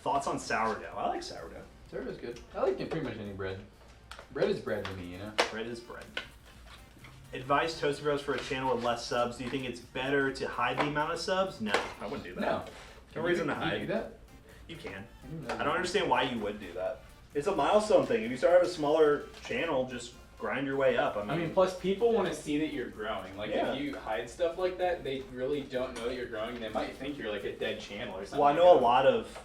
Thoughts on sourdough? I like sourdough. Sourdough's good. I like pretty much any bread. Bread is bread to me, you know? Bread is bread. Advice Toasty Bros for a channel with less subs. Do you think it's better to hide the amount of subs? No, I wouldn't do that. No. No reason to Can you hide. do that? You can. I I don't understand why you would do that. It's a milestone thing. If you start with a smaller channel, just grind your way up. I mean, plus people want to see that you're growing. Like, Yeah. if you hide stuff like that, they really don't know that you're growing. And they might think you're like a dead channel or something. well, I know like a lot of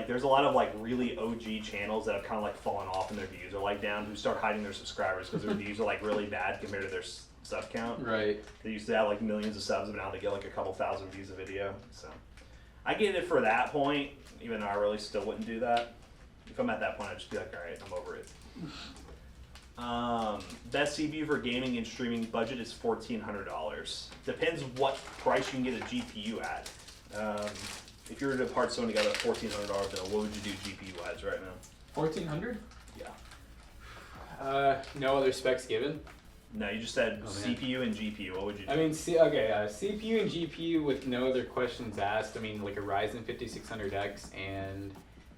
there's a lot of really OG channels that have kind of fallen off and their views are down, who start hiding their subscribers because their views are really bad compared to their sub count. Right. They used to have millions of subs, but now they get a couple thousand views a video. So I get it for that point, even though I really still wouldn't do that. If I'm at that point, I'd just be like, all right, I'm over it. Best CPU for gaming and streaming budget is $1,400. Depends what price you can get a GPU at. If you were to part someone together a $1,400 bill, what would you do GPU wise right now? 1,400? Yeah. no other specs given. No, you just said Oh, man. CPU and GPU. What would you do? I mean, CPU and GPU with no other questions asked. I mean, like a Ryzen 5600X and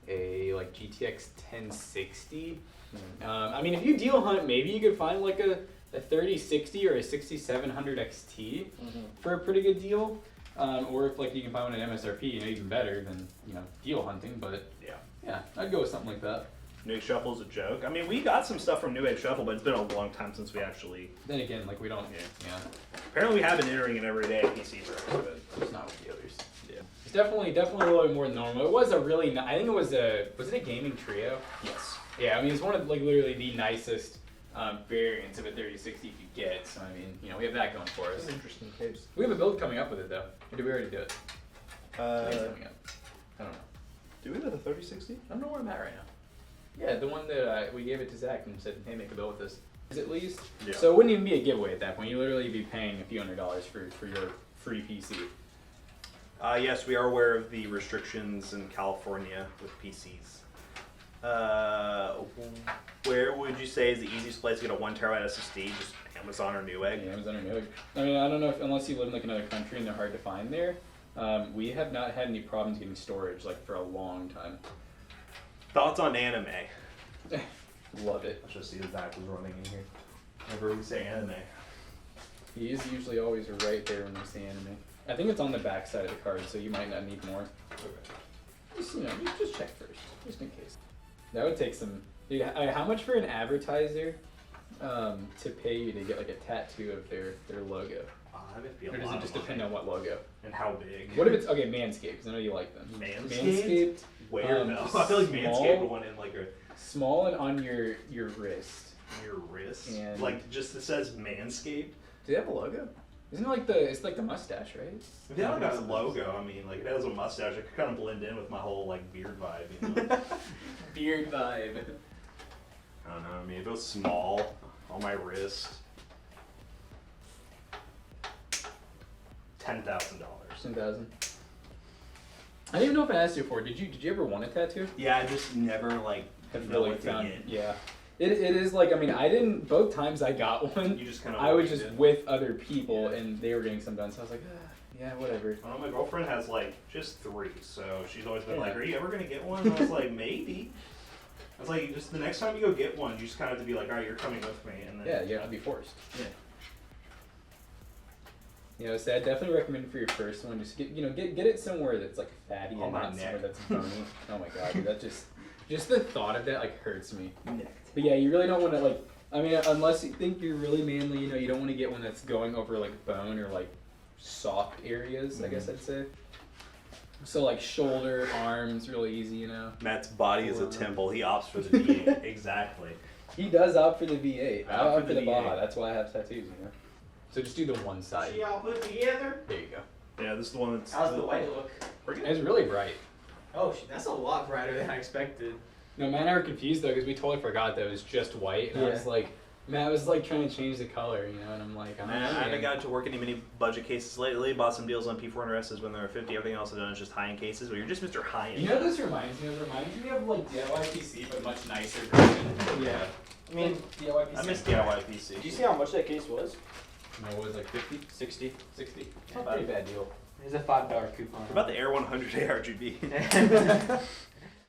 a GTX 1060. I mean, if you deal hunt, maybe you could find a 3060 or a 6700 XT for a pretty good deal. Or if you can find one at MSRP, even better than deal hunting. But yeah, I'd go with something like that. Newegg Shuffle is a joke. I mean, we got some stuff from Newegg Shuffle, but it's been a long time since we actually. Then again, we don't. Yeah. Apparently, we have been entering it every day at PC Bros, but It's not with the others. yeah. It's definitely a little bit more than normal. It was a really. I think it was it a gaming trio? Yes. Yeah, I mean it's one of literally the nicest variants of a 3060 you could get. So I mean, we have that going for us. That's an interesting case. We have a build coming up with it though. Or did we already do it? It's coming up. I don't know. Do we have a 3060? I don't know where I'm at right now. Yeah, the one that we gave it to Zach and said, hey, make a build with this. At least. Yeah. So it wouldn't even be a giveaway at that point. You literally be paying a few $100s for your free PC. Yes, we are aware of the restrictions in California with PCs. Where would you say is the easiest place to get a 1 terabyte SSD? Just Amazon or Newegg? Yeah, Amazon or Newegg. I mean, I don't know if unless you live in another country and they're hard to find there. We have not had any problems getting storage for a long time. Thoughts on anime? Love it. Let's just see if Zach was running in here. Whenever we say anime. He is usually always right there when we say anime. I think it's on the back side of the card, so you might not need more. Okay. Just check first, just in case. That would take some. Dude, how much for an advertiser to pay you to get a tattoo of their logo? That'd be a Or does lot it of just money. depend on what logo? And how big? What if it's Manscaped? Because I know you like them. Manscaped? Where though? I feel like Manscaped would want in Small and on your wrist. your wrist. And- Just it says Manscaped. Do they have a logo? Isn't it it's the mustache, right? If they don't got a logo, I mean, if it has a mustache, it could kind of blend in with my whole beard vibe. Beard vibe. I don't know. I mean, if it was small on my wrist, $10,000. 10,000. I didn't even know if I asked you before. Did you ever want a tattoo? Yeah, I just never Have know really what to found. get. Yeah. It is I mean, I didn't. Both times I got one, You just kind of. I was just with other people and they were getting some done. So I was like, yeah, whatever. I don't know, my girlfriend has just 3, so she's always been Yeah. like, "Are you ever gonna get one?" And I was like, "Maybe." I was like, "Just the next time you go get one, you just kind of have to be like, all right, you're coming with me." And then Yeah, you have to be forced. Yeah. So I definitely recommend it for your first one. Just get it somewhere that's fatty On and my not somewhere neck. that's bony. Oh my god, dude, that just the thought of that hurts me. Neck. But yeah, you really don't want to I mean, unless you think you're really manly, you don't want to get one that's going over bone or soft areas. I guess I'd say. So shoulder, arms, really easy. Matt's body is a temple. He opts for the V8. Exactly. He does opt for the V8. I I opt opt for for the the Baja. V8. That's why I have tattoos. So just do the one side. See y'all put together? There you go. Yeah, this is the one that's. How's the white look? It's really bright. Oh, that's a lot brighter than I expected. No, Matt and I were confused though because we totally forgot that it was just white, and I was like, Matt was trying to change the color, and I'm like, I haven't got to work any mini budget cases lately. Bought some deals on P400Ss when they were 50. Everything else I've done is just high-end cases. But you're just Mr. High-end. You know what this reminds me of? It reminds me of DIY PC, but much nicer version. Yeah. I mean, DIY PC. I miss DIY PC. did you see how much that case was? No, it was 50, 60. 60. Not Pretty bad deal. It's a $5 coupon. What about the Air 100 ARGB?